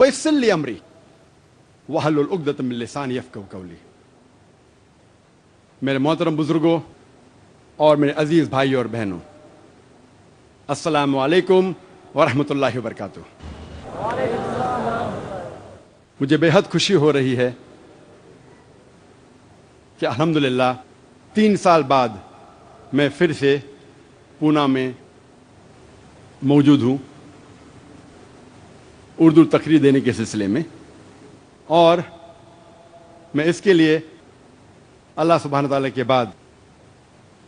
وَيَسِّرْ لِي أَمْرِي وَاحْلُلْ عُقْدَةً مِّن لِّسَانِي يَفْقَهُوا قَوْلِي۔ میرے محترم بزرگوں اور میرے عزیز بھائی اور بہنوں، السلام علیکم ورحمۃ اللہ وبرکاتہ۔ مجھے بے حد خوشی ہو رہی ہے کہ الحمدللہ 3 سال بعد میں پھر سے پونا میں موجود ہوں اردو تقریر دینے کے سلسلے میں، اور میں اس کے لیے اللہ سبحانہ تعالیٰ کے بعد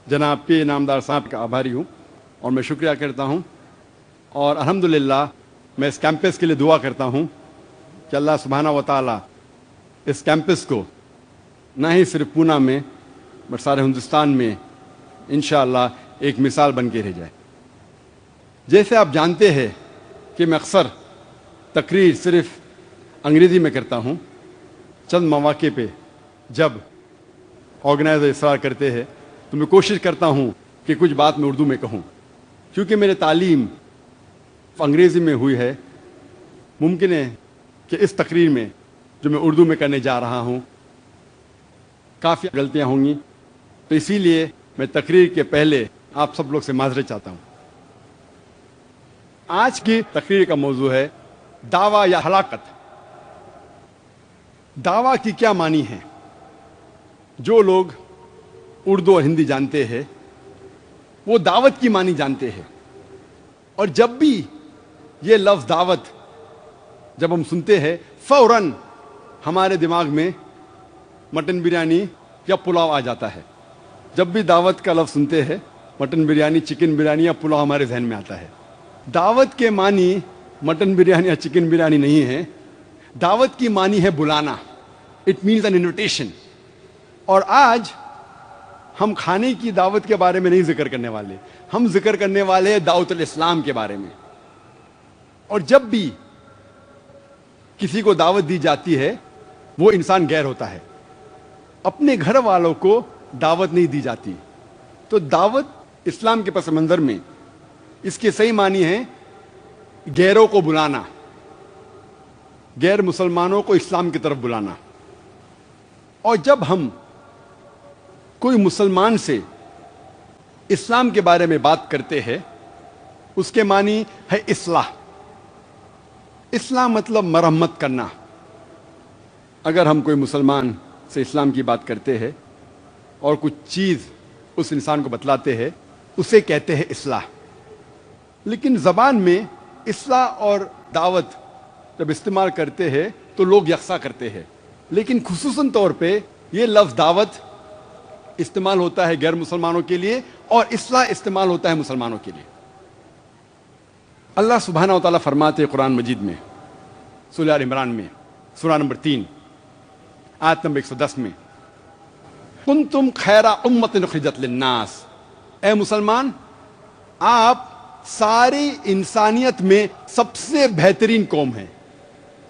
جناب پی انعامدار صاحب کا آبھاری ہوں اور میں شکریہ کرتا ہوں، اور الحمدللہ میں اس کیمپس کے لیے دعا کرتا ہوں کہ اللہ سبحانہ و تعالیٰ اس کیمپس کو نہ ہی صرف پونا میں بلکہ سارے ہندوستان میں انشاءاللہ ایک مثال بن کے رہ جائے۔ جیسے آپ جانتے ہیں کہ میں اکثر تقریر صرف انگریزی میں کرتا ہوں، چند مواقع پہ جب آرگنائزر اصرار کرتے ہیں تو میں کوشش کرتا ہوں کہ کچھ بات میں اردو میں کہوں، کیونکہ میری تعلیم انگریزی میں ہوئی ہے۔ ممکن ہے کہ اس تقریر میں جو میں اردو میں کرنے جا رہا ہوں کافی غلطیاں ہوں گی، تو اسی لیے میں تقریر کے پہلے آپ سب لوگ سے معذرت چاہتا ہوں۔ آج کی تقریر کا موضوع ہے دعویٰ یا ہلاکت۔ دعویٰ کی کیا معنی ہے؟ جو لوگ اردو اور ہندی جانتے ہیں وہ دعوت کی معنی جانتے ہیں، اور جب بھی یہ لفظ دعوت جب ہم سنتے ہیں فوراً ہمارے دماغ میں مٹن بریانی یا پلاؤ آ جاتا ہے۔ جب بھی دعوت کا لفظ سنتے ہیں مٹن بریانی، چکن بریانی یا پلاؤ ہمارے ذہن میں آتا ہے۔ دعوت کے معنی مٹن بریانی یا چکن بریانی نہیں ہے، دعوت کی معنی ہے بلانا۔ It means an invitation. اور آج ہم کھانے کی دعوت کے بارے میں نہیں ذکر کرنے والے، ہم ذکر کرنے والے ہیں دعوت الاسلام کے بارے میں۔ اور جب بھی کسی کو دعوت دی جاتی ہے وہ انسان غیر ہوتا ہے، اپنے گھر والوں کو دعوت نہیں دی جاتی۔ تو دعوت اسلام کے پس منظر میں اس کے صحیح معنی ہے غیروں کو بلانا، غیر مسلمانوں کو اسلام کی طرف بلانا۔ اور جب ہم کوئی مسلمان سے اسلام کے بارے میں بات کرتے ہیں اس کے معنی ہے اصلاح۔ اصلاح مطلب مرمت کرنا۔ اگر ہم کوئی مسلمان سے اسلام کی بات کرتے ہیں اور کچھ چیز اس انسان کو بتلاتے ہیں اسے کہتے ہیں اصلاح۔ لیکن زبان میں اصلاح اور دعوت جب استعمال کرتے ہیں تو لوگ یکساں کرتے ہیں، لیکن خصوصاً طور پہ یہ لفظ دعوت استعمال ہوتا ہے غیر مسلمانوں کے لیے اور اصلاح استعمال ہوتا ہے مسلمانوں کے لیے۔ اللہ سبحانہ و تعالیٰ فرماتے ہیں قرآن مجید میں سورہ آل عمران میں سورہ نمبر 3 آیت نمبر 110 میں، کنتم خیر امۃ اخرجت للناس۔ اے مسلمان، آپ ساری انسانیت میں سب سے بہترین قوم ہیں۔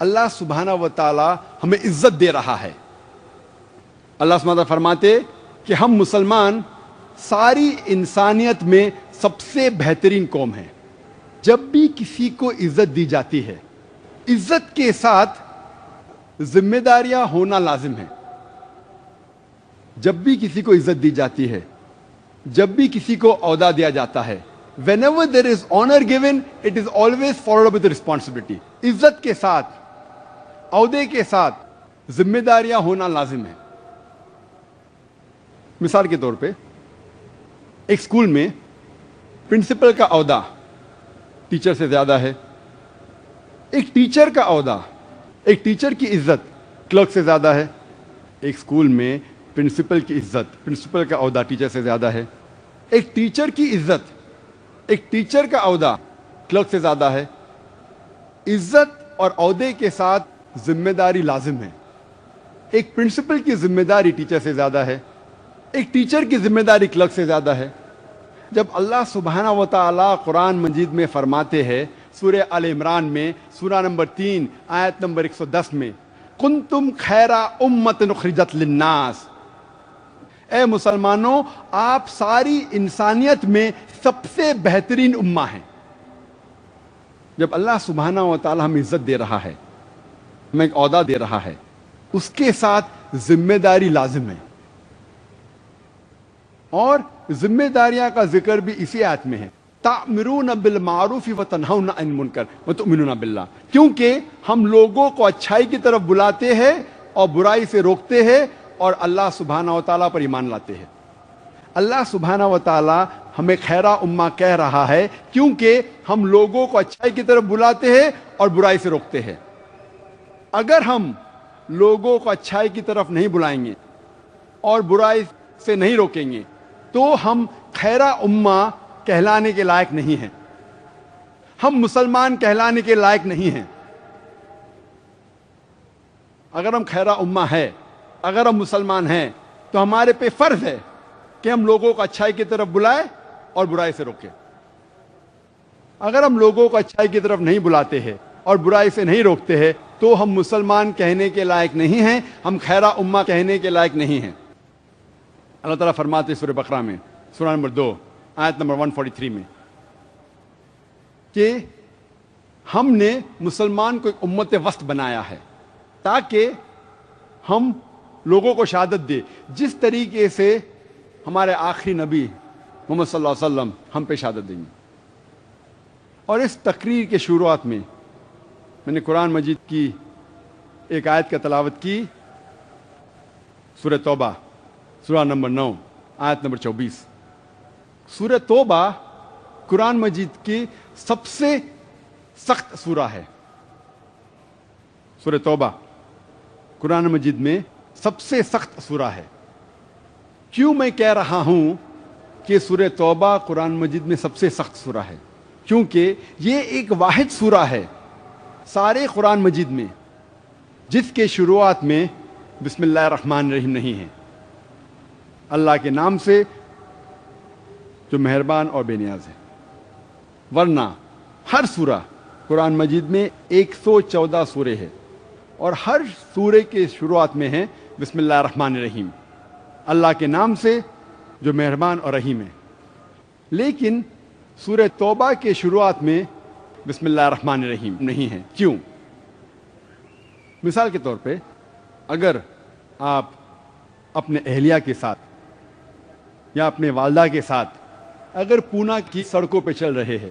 اللہ سبحانہ و تعالیٰ ہمیں عزت دے رہا ہے۔ اللہ سبحانہ و تعالیٰ فرماتے کہ ہم مسلمان ساری انسانیت میں سب سے بہترین قوم ہیں۔ جب بھی کسی کو عزت دی جاتی ہے عزت کے ساتھ ذمہ داریاں ہونا لازم ہے۔ جب بھی کسی کو عزت دی جاتی ہے، جب بھی کسی کو عہدہ دیا جاتا ہے، whenever there is honor given it is always followed up with responsibility۔ عزت کے ساتھ، عہدے کے ساتھ ذمہ داریاں ہونا لازم ہے۔ مثال کے طور پہ ایک اسکول میں پرنسپل کا عہدہ ٹیچر سے زیادہ ہے، ایک ٹیچر کا عہدہ، ایک ٹیچر کی عزت کلرک سے زیادہ ہے۔ ایک اسکول میں پرنسپل کی عزت، پرنسپل کا عہدہ ٹیچر سے زیادہ ہے۔ ایک ٹیچر کی عزت، ایک ٹیچر کا عہدہ کلرک سے زیادہ ہے۔ عزت اور عہدے کے ساتھ ذمہ داری لازم ہے۔ ایک پرنسپل کی ذمہ داری ٹیچر سے زیادہ ہے، ایک ٹیچر کی ذمہ داری کلرک سے زیادہ ہے۔ جب اللہ سبحانہ و تعالیٰ قرآن مجید میں فرماتے ہیں سورہ آل عمران میں سورہ نمبر 3 آیت نمبر 110 میں، کنتم خیر امۃ اخرجت للناس، اے مسلمانوں آپ ساری انسانیت میں سب سے بہترین امہ ہیں۔ جب اللہ سبحانہ و تعالیٰ ہمیں عزت دے رہا ہے ہمیں ایک عہدہ دے رہا ہے، اس کے ساتھ ذمہ داری لازم ہے، اور ذمہ داریاں کا ذکر بھی اسی آیت میں ہے، تأمرون بالمعروف وتنہون عن المنکر وتؤمنون باللہ، کیونکہ ہم لوگوں کو اچھائی کی طرف بلاتے ہیں اور برائی سے روکتے ہیں اور اللہ سبحانہ و تعالیٰ پر ایمان لاتے ہیں۔ اللہ سبحانہ و تعالیٰ ہمیں خیرہ امہ کہہ رہا ہے کیونکہ ہم لوگوں کو اچھائی کی طرف بلاتے ہیں اور برائی سے روکتے ہیں۔ اگر ہم لوگوں کو اچھائی کی طرف نہیں بلائیں گے اور برائی سے نہیں روکیں گے تو ہم خیرہ امہ کہلانے کے لائق نہیں ہیں، ہم مسلمان کہلانے کے لائق نہیں ہیں۔ اگر ہم خیرہ امہ ہے، اگر ہم مسلمان ہیں تو ہمارے پہ فرض ہے کہ ہم لوگوں کو اچھائی کی طرف بلائیں اور برائی سے روکیں۔ اگر ہم لوگوں کو اچھائی کی طرف نہیں بلاتے ہیں اور برائی سے نہیں روکتے ہیں تو ہم مسلمان کہنے کے لائق نہیں ہیں، ہم خیرہ امہ کہنے کے لائق نہیں ہیں۔ اللہ تعالیٰ فرماتے سورہ بقرہ میں، سورہ نمبر 2 آیت نمبر 143 میں کہ ہم نے مسلمان کو ایک امت وسط بنایا ہے تاکہ ہم لوگوں کو شہادت دے جس طریقے سے ہمارے آخری نبی محمد صلی اللہ علیہ وسلم ہم پہ شہادت دیں گے۔ اور اس تقریر کے شروعات میں میں نے قرآن مجید کی ایک آیت کا تلاوت کی، سورہ توبہ سورہ نمبر 9 آیت نمبر 24۔ سورہ توبہ قرآن مجید کی سب سے سخت سورہ ہے۔ سورہ توبہ قرآن مجید میں سب سے سخت سورہ ہے۔ کیوں میں کہہ رہا ہوں کہ سورہ توبہ قرآن مجید میں سب سے سخت سورہ ہے؟ کیونکہ یہ ایک واحد سورہ ہے سارے قرآن مجید میں جس کے شروعات میں بسم اللہ الرحمن الرحیم نہیں ہے، اللہ کے نام سے جو مہربان اور بے نیاز ہے۔ ورنہ ہر سورہ قرآن مجید میں 114 سورے ہیں اور ہر سورے کے شروعات میں ہے بسم اللہ الرحمن الرحیم، اللہ کے نام سے جو مہربان اور رحیم ہے۔ لیکن سورہ توبہ کے شروعات میں بسم اللہ الرحمن الرحیم نہیں ہے۔ کیوں؟ مثال کے طور پہ اگر آپ اپنے اہلیہ کے ساتھ یا اپنے والدہ کے ساتھ اگر پونا کی سڑکوں پہ چل رہے ہیں،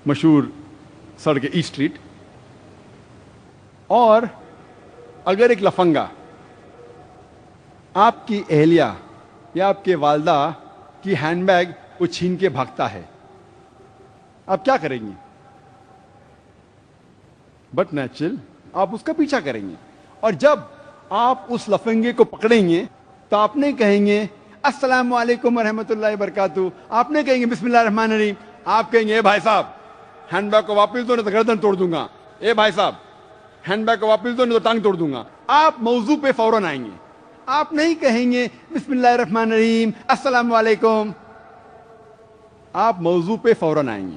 مشہور سڑک ای اسٹریٹ، اور اگر ایک لفنگا آپ کی اہلیہ یا آپ کے والدہ کی ہینڈ بیگ وہ چھین کے بھاگتا ہے، آپ کیا کریں گے؟ بٹ نیچرل آپ اس کا پیچھا کریں گے، اور جب آپ اس لفنگے کو پکڑیں گے تو آپ نے کہیں گے السلام علیکم ورحمۃ اللہ وبرکاتہ، آپ نے کہیں گے بسم اللہ الرحمن الرحیم، آپ کہیں گے اے بھائی صاحب ہینڈ بیگ کو واپس دو نہیں تو گردن توڑ دوں گا، اے بھائی صاحب ہینڈ بیگ کو واپس دو نہیں تو ٹانگ توڑ دوں گا۔ آپ موضوع پہ فوراً آئیں گے، آپ نہیں کہیں گے بسم اللہ الرحمن الرحیم السلام علیکم، آپ موضوع پہ فوراً آئیں گے۔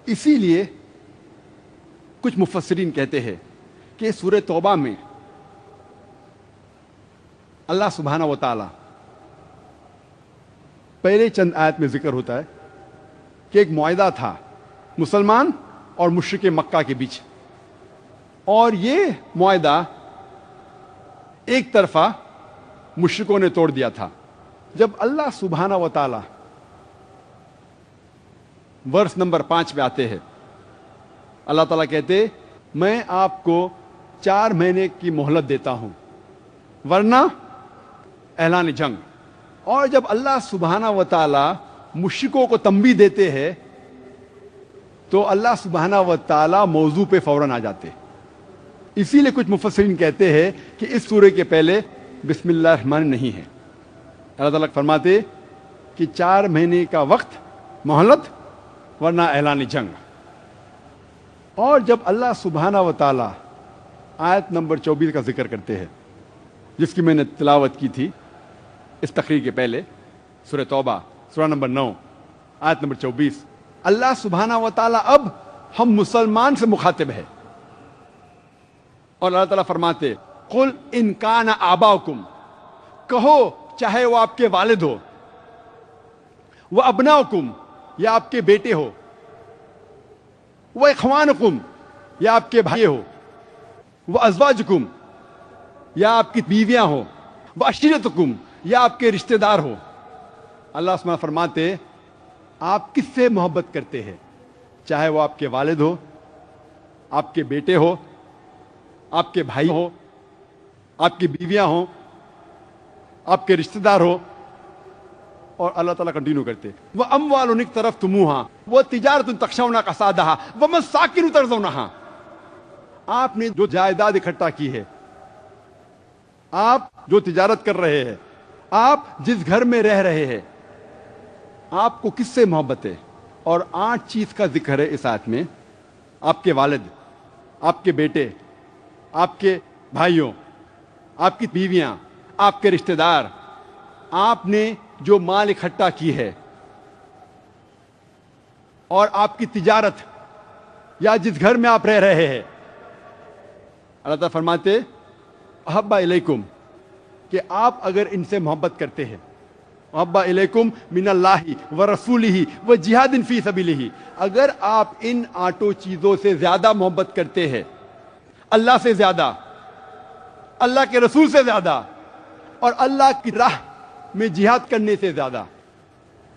اسی لیے کچھ مفسرین کہتے ہیں کہ سورہ توبہ میں اللہ سبحانہ و تعالی پہلے چند آیت میں ذکر ہوتا ہے کہ ایک معاہدہ تھا مسلمان اور مشرک مکہ کے بیچ، اور یہ معاہدہ ایک طرفہ مشرکوں نے توڑ دیا تھا۔ جب اللہ سبحانہ و تعالی ورس نمبر 5 پہ آتے ہیں، اللہ تعالیٰ کہتے میں آپ کو 4 مہینے کی مہلت دیتا ہوں ورنہ اعلان جنگ۔ اور جب اللہ سبحانہ و تعالی مشرکوں کو تنبیہ دیتے ہیں تو اللہ سبحانہ و تعالی موضوع پہ فوراً آ جاتے۔ اسی لیے کچھ مفسرین کہتے ہیں کہ اس سورے کے پہلے بسم اللہ الرحمن نہیں ہے۔ اللہ تعالیٰ فرماتے کہ 4 مہینے کا وقت مہلت ورنہ اعلان جنگ۔ اور جب اللہ سبحانہ و تعالی آیت نمبر 24 کا ذکر کرتے ہیں جس کی میں نے تلاوت کی تھی اس تقریر کے پہلے، سورہ توبہ سورہ نمبر 9 آیت نمبر 24، اللہ سبحانہ و تعالی اب ہم مسلمان سے مخاطب ہے، اور اللہ تعالیٰ فرماتے قل ان کان آباؤکم، کہو چاہے وہ آپ کے والد ہو، وہ ابناؤکم یا آپ کے بیٹے ہو، وہ اخوانکم یا آپ کے بھائی ہو، وہ ازواجکم یا آپ کی بیویاں ہو، وہ عشیرتکم یا آپ کے رشتہ دار ہو. اللہ سبحانہ فرماتے آپ کس سے محبت کرتے ہیں، چاہے وہ آپ کے والد ہو، آپ کے بیٹے ہو، آپ کے بھائی ہو، آپ کی بیویاں ہوں، آپ کے رشتہ دار ہو. اور اللہ تعالیٰ کنٹینیو کرتے وہ اموال اقترفتموها وہ تجارت تخشون کسادها ومساکن ترضونها. آپ نے جو جائیداد اکٹھا کی ہے، آپ جو تجارت کر رہے ہیں، آپ جس گھر میں رہ رہے ہیں، آپ کو کس سے محبت ہے؟ اور 8 چیز کا ذکر ہے اس آیت میں. آپ کے والد، آپ کے بیٹے، آپ کے بھائیوں، آپ کی بیویاں، آپ کے رشتہ دار، آپ نے جو مال اکٹھا کی ہے، اور آپ کی تجارت یا جس گھر میں آپ رہ رہے ہیں. اللہ تعالیٰ فرماتے احب الیکم کہ آپ اگر ان سے محبت کرتے ہیں، احب الیکم من اللہ ورسولہ وجہاد فی سبیلہ، اگر آپ ان 8 چیزوں سے زیادہ محبت کرتے ہیں، اللہ سے زیادہ، اللہ کے رسول سے زیادہ، اور اللہ کی راہ میں جہاد کرنے سے زیادہ،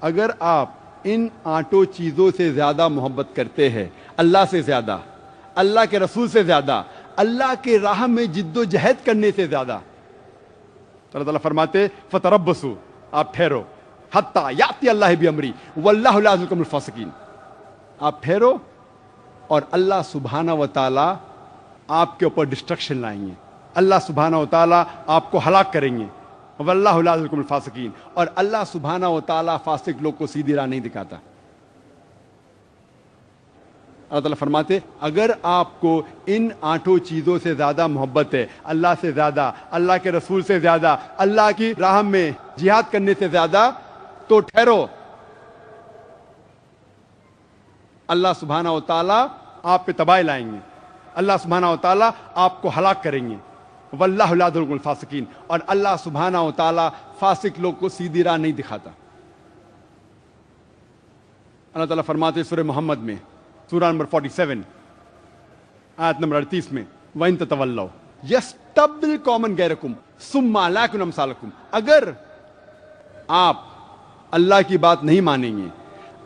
اگر آپ ان 8 چیزوں سے زیادہ محبت کرتے ہیں، اللہ سے زیادہ، اللہ کے رسول سے زیادہ، اللہ کے راہ میں جد و جہد کرنے سے زیادہ، تو اللہ تعالیٰ فرماتے فتربصوا آپ ٹھہرو حتی یاتی اللہ بامری واللہ لا یحب القوم الفاسقین. آپ ٹھہرو اور اللہ سبحانہ و تعالیٰ آپ کے اوپر ڈسٹرکشن لائیں گے، اللہ سبحانہ و تعالیٰ آپ کو ہلاک کریں گے. واللہ لا یحب القوم الفاسقین، اور اللہ سبحانہ و تعالیٰ فاسق لوگ کو سیدھی راہ نہیں دکھاتا. اللہ تعالیٰ فرماتے اگر آپ کو ان 8 چیزوں سے زیادہ محبت ہے، اللہ سے زیادہ، اللہ کے رسول سے زیادہ، اللہ کی راہ میں جہاد کرنے سے زیادہ، تو ٹھہرو، اللہ سبحانہ و تعالیٰ آپ پہ تباہی لائیں گے، اللہ سبحانہ و تعالیٰ آپ کو ہلاک کریں گے. واللہ لا یحب الفاسقین، اور اللہ سبحانہ و تعالیٰ فاسق لوگ کو سیدھی راہ نہیں دکھاتا. اللہ تعالیٰ فرماتے سورہ محمد میں، سورہ نمبر 47 آیت نمبر 38 میں، وَإِن تَتَوَلَّوْا يَسْتَبْدِلْ قَوْمًا غَيْرَكُمْ ثُمَّ لَا يَكُونُوا أَمْثَالَكُمْ. اگر آپ اللہ کی بات نہیں مانیں گے،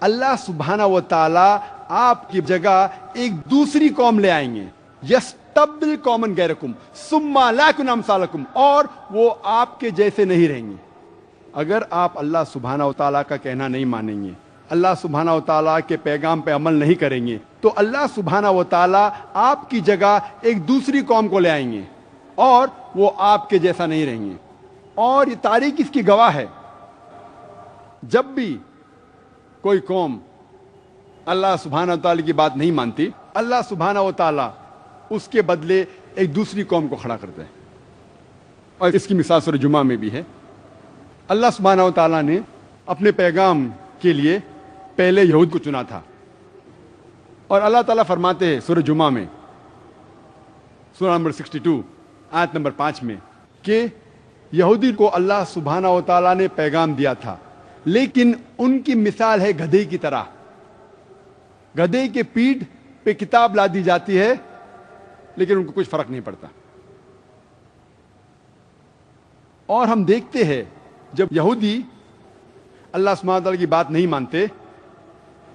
اللہ سبحانہ و تعالیٰ آپ کی جگہ ایک دوسری قوم لے آئیں گے. یستبدل قوما غیرکم ثم لا یکونوا امثالکم، اور وہ آپ کے جیسے نہیں رہیں گے. اگر آپ اللہ سبحانہ و تعالیٰ کا کہنا نہیں مانیں گے، اللہ سبحانہ و تعالیٰ کے پیغام پہ عمل نہیں کریں گے، تو اللہ سبحانہ و تعالیٰ آپ کی جگہ ایک دوسری قوم کو لے آئیں گے اور وہ آپ کے جیسا نہیں رہیں گے. اور یہ تاریخ اس کی گواہ ہے، جب بھی کوئی قوم اللہ سبحانہ و تعالیٰ کی بات نہیں مانتی، اللہ سبحانہ و تعالیٰ اس کے بدلے ایک دوسری قوم کو کھڑا کرتا ہے. اور اس کی مثال سورہ جمعہ میں بھی ہے. اللہ سبحانہ و تعالیٰ نے اپنے پیغام کے لیے پہلے یہود کو چنا تھا، اور اللہ تعالیٰ فرماتے ہیں سورہ جمعہ میں، سورہ نمبر 62 آیت نمبر 5 میں، کہ یہودی کو اللہ سبحانہ و تعالیٰ نے پیغام دیا تھا، لیکن ان کی مثال ہے گدھے کی طرح. گدھے کے پیٹھ پہ کتاب لا دی جاتی ہے لیکن ان کو کچھ فرق نہیں پڑتا. اور ہم دیکھتے ہیں جب یہودی اللہ سبحانہ تعالیٰ کی بات نہیں مانتے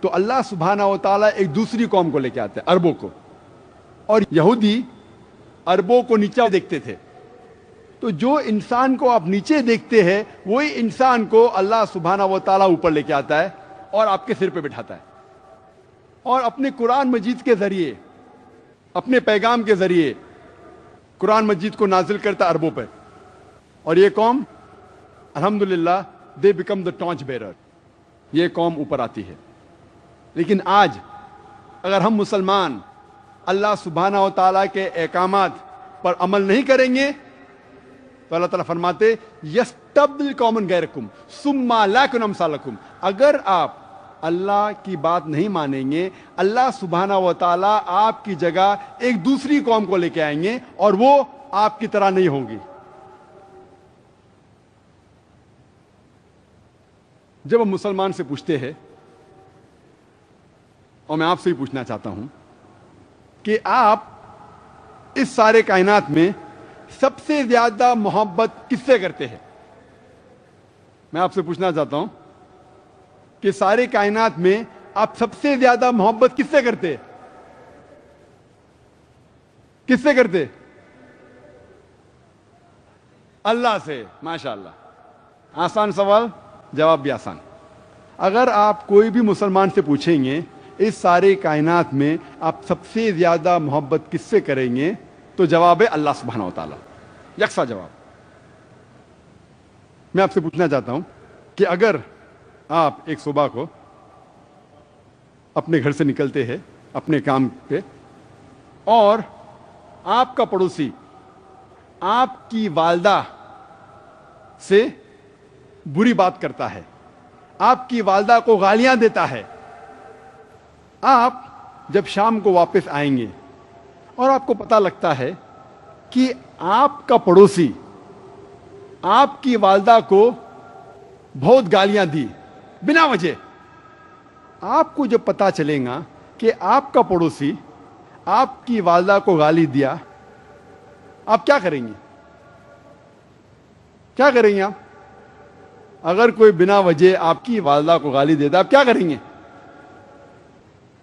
تو اللہ سبحانہ و تعالیٰ ایک دوسری قوم کو لے کے آتے ہیں، عربوں کو. اور یہودی عربوں کو نیچا دیکھتے تھے. تو جو انسان کو آپ نیچے دیکھتے ہیں وہی انسان کو اللہ سبحانہ و تعالیٰ اوپر لے کے آتا ہے اور آپ کے سر پہ بٹھاتا ہے، اور اپنے قرآن مجید کے ذریعے، اپنے پیغام کے ذریعے قرآن مجید کو نازل کرتا عربوں پر. اور یہ قوم الحمدللہ they become the torch bearer, یہ قوم اوپر آتی ہے. لیکن آج اگر ہم مسلمان اللہ سبحانہ و تعالیٰ کے احکامات پر عمل نہیں کریں گے تو اللہ تعالیٰ فرماتے یستبدل قوما غیرکم ثم لا یکونوا امثالکم. اگر آپ اللہ کی بات نہیں مانیں گے، اللہ سبحانہ و تعالیٰ آپ کی جگہ ایک دوسری قوم کو لے کے آئیں گے اور وہ آپ کی طرح نہیں ہوں گی. جب ہم مسلمان سے پوچھتے ہیں، اور میں آپ سے ہی پوچھنا چاہتا ہوں کہ آپ اس سارے کائنات میں سب سے زیادہ محبت کس سے کرتے ہیں؟ میں آپ سے پوچھنا چاہتا ہوں کہ سارے کائنات میں آپ سب سے زیادہ محبت کس سے کرتے؟ کس سے کرتے؟ اللہ سے. ماشاء اللہ. آسان سوال، جواب بھی آسان. اگر آپ کوئی بھی مسلمان سے پوچھیں گے اس سارے کائنات میں آپ سب سے زیادہ محبت کس سے کریں گے، تو جواب ہے اللہ سبحانہ و تعالیٰ. یکساں جواب. میں آپ سے پوچھنا چاہتا ہوں کہ اگر آپ ایک صبح کو اپنے گھر سے نکلتے ہیں اپنے کام پہ، اور آپ کا پڑوسی آپ کی والدہ سے بری بات کرتا ہے، آپ کی والدہ کو گالیاں دیتا ہے، آپ جب شام کو واپس آئیں گے اور آپ کو پتہ لگتا ہے کہ آپ کا پڑوسی آپ کی والدہ کو بہت گالیاں دی بنا وجہ، آپ کو جب پتہ چلے گا کہ آپ کا پڑوسی آپ کی والدہ کو گالی دیا، آپ کیا کریں گے؟ کیا کریں گے آپ؟ اگر کوئی بنا وجہ آپ کی والدہ کو گالی دیتا، آپ کیا کریں گے؟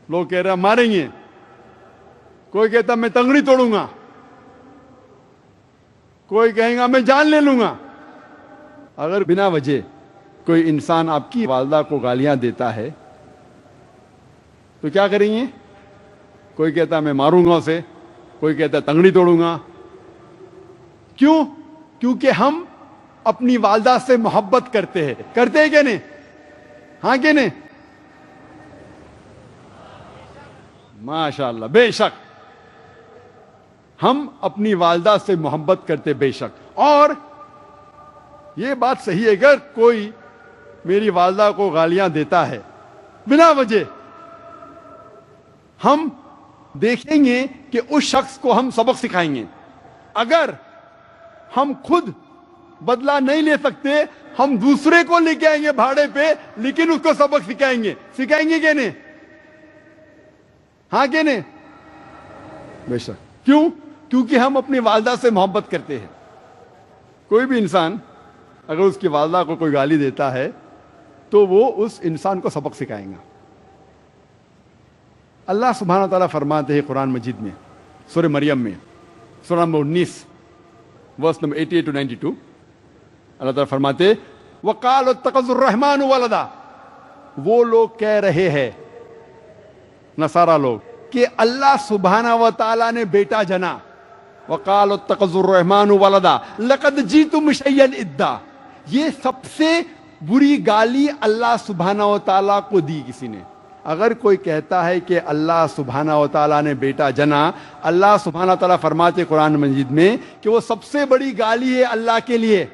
لوگ کہہ رہے ہیں ماریں گے، کوئی کہتا میں تنگڑی توڑوں گا، کوئی کہیں گا میں جان لے لوں گا. اگر بنا وجہ کوئی انسان آپ کی والدہ کو گالیاں دیتا ہے تو کیا کریں گے؟ کوئی کہتا میں ماروں گا اسے، کوئی کہتا تنگڑی توڑوں گا. کیوں؟ کیونکہ ہم اپنی والدہ سے محبت کرتے ہیں. کرتے ہیں کہ نہیں؟ ہاں کہ نہیں؟ ماشاء اللہ. بے شک ہم اپنی والدہ سے محبت کرتے، بے شک. اور یہ بات صحیح ہے، اگر کوئی میری والدہ کو گالیاں دیتا ہے بنا وجہ، ہم دیکھیں گے کہ اس شخص کو ہم سبق سکھائیں گے. اگر ہم خود بدلہ نہیں لے سکتے، ہم دوسرے کو لے کے آئیں گے بھاڑے پہ، لیکن اس کو سبق سکھائیں گے. سکھائیں گے کہ نہیں؟ ہاں کہ نہیں؟ بے شک. کیوں؟ کیونکہ ہم اپنی والدہ سے محبت کرتے ہیں. کوئی بھی انسان اگر اس کی والدہ کو کوئی گالی دیتا ہے تو وہ اس انسان کو سبق سکھائیں گا. اللہ سبحانہ و تعالیٰ فرماتے ہیں قرآن مجید میں سورہ مریم میں سورہ نمبر 19 ورس نمبر 88 to 92. اللہ تعالیٰ فرماتے وَقَالُوا اتَّخَذَ الرَّحْمَنُ وَلَدًا. وہ لوگ کہہ رہے ہیں، نصارہ لوگ، کہ اللہ سبحانہ و تعالیٰ نے بیٹا جنا. وَقَالُوا اتَّخَذَ الرَّحْمَنُ وَلَدًا لَقَدْ جِئْتُمْ شَيْئًا إِدًّا. یہ سب سے بری گالی اللہ سبحانہ و تعالیٰ کو دی کسی نے. اگر کوئی کہتا ہے کہ اللہ سبحانہ و تعالیٰ نے بیٹا جنا، اللہ سبحانہ و تعالیٰ فرماتے قرآن مجید میں کہ وہ سب سے بڑی گالی ہے اللہ کے لیے.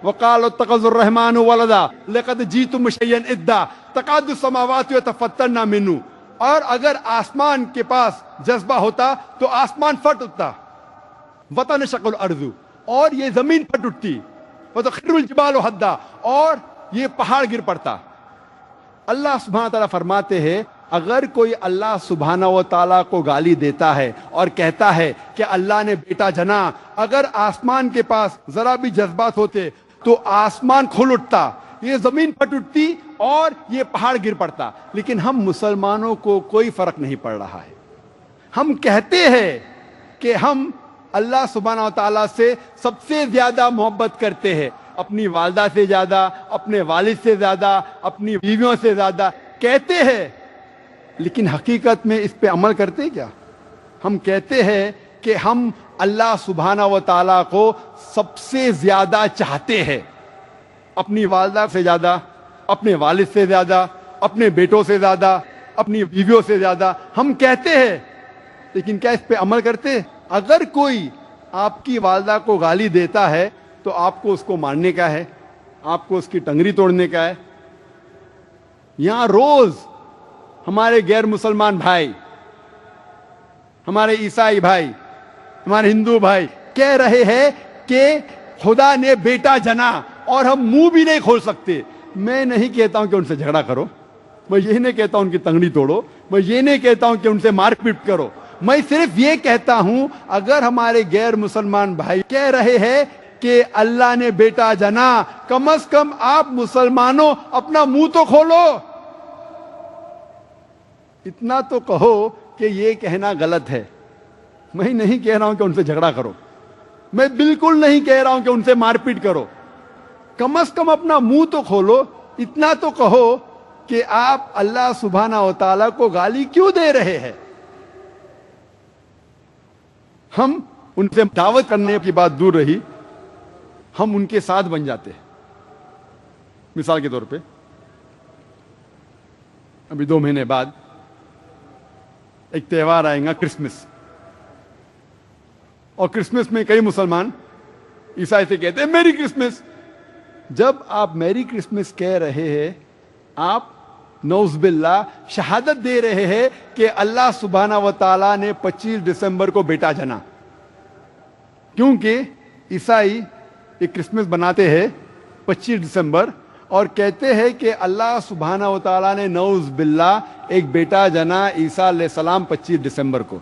وَقَالُوا اتَّخَذَ الرَّحْمَنُ وَلَدًا لَقَدْ جِئْتُمْ شَيْئًا إِدًّا تَكَادُ السَّمَاوَاتُ يَتَفَطَّرْنَ مِنْهُ. اور اگر آسمان کے پاس جذبہ ہوتا تو آسمان پھٹ اٹھتا. وَتَنشَقُّ الْأَرْضُ. اور یہ زمین پھٹ اٹھتی. وَتَخِرُّ الْجِبَالُ هَدًّا. اور یہ پہاڑ گر پڑتا. اللہ سبحانہ تعالیٰ فرماتے ہیں اگر کوئی اللہ سبحانہ و تعالیٰ کو گالی دیتا ہے اور کہتا ہے کہ اللہ نے بیٹا جنا، اگر آسمان کے پاس ذرا بھی جذبات ہوتے تو آسمان کھل اٹھتا، یہ زمین پھٹ اٹھتی اور یہ پہاڑ گر پڑتا. لیکن ہم مسلمانوں کو کوئی فرق نہیں پڑ رہا ہے. ہم کہتے ہیں کہ ہم اللہ سبحانہ و تعالیٰ سے سب سے زیادہ محبت کرتے ہیں، اپنی والدہ سے زیادہ، اپنے والد سے زیادہ، اپنی بیویوں سے زیادہ کہتے ہیں، لیکن حقیقت میں اس پہ عمل کرتے کیا؟ ہم کہتے ہیں کہ ہم اللہ سبحانہ و تعالیٰ کو سب سے زیادہ چاہتے ہیں، اپنی والدہ سے زیادہ، اپنے والد سے زیادہ، اپنے بیٹوں سے زیادہ، اپنی بیویوں سے زیادہ ہم کہتے ہیں، لیکن کیا اس پہ عمل کرتے؟ اگر کوئی آپ کی والدہ کو گالی دیتا ہے تو آپ کو اس کو مارنے کا ہے، آپ کو اس کی ٹنگری توڑنے کا ہے. یہاں روز ہمارے غیر مسلمان بھائی، ہمارے عیسائی بھائی، ہمارے ہندو بھائی کہہ رہے ہیں کہ خدا نے بیٹا جنا اور ہم منہ بھی نہیں کھول سکتے. میں نہیں کہتا ہوں کہ ان سے جھگڑا کرو، میں یہ نہیں کہتا ہوں ان کی تنگڑی توڑو، میں یہ نہیں کہتا ہوں کہ ان سے مار پیٹ کرو، میں صرف یہ کہتا ہوں اگر ہمارے غیر مسلمان بھائی کہہ رہے ہیں کہ اللہ نے بیٹا جنا، کم از کم آپ مسلمانوں اپنا منہ تو کھولو، اتنا تو کہو کہ یہ کہنا غلط ہے۔ میں نہیں کہہ رہا ہوں کہ ان سے جھگڑا کرو، میں بالکل نہیں کہہ رہا ہوں کہ ان سے مار پیٹ کرو، کم از کم اپنا منہ تو کھولو، اتنا تو کہو کہ آپ اللہ سبحانہ و تعالیٰ کو گالی کیوں دے رہے ہیں۔ ہم ان سے دعوت کرنے کی بات دور رہی، ہم ان کے ساتھ بن جاتے ہیں۔ مثال کے طور پہ ابھی 2 مہینے بعد ایک تہوار آئے گا، کرسمس، اور کرسمس میں کئی مسلمان عیسائی سے کہتے ہیں میری کرسمس۔ جب آپ میری کرسمس کہہ رہے ہیں، آپ نعوذ باللہ شہادت دے رہے ہیں کہ اللہ سبحانہ و تعالیٰ نے 25 دسمبر کو بیٹا جنا، کیونکہ عیسائی ایک کرسمس بناتے ہیں 25 دسمبر اور کہتے ہیں کہ اللہ سبحانہ و تعالیٰ نے نعوذ باللہ ایک بیٹا جنا عیسیٰ علیہ السلام 25 دسمبر کو۔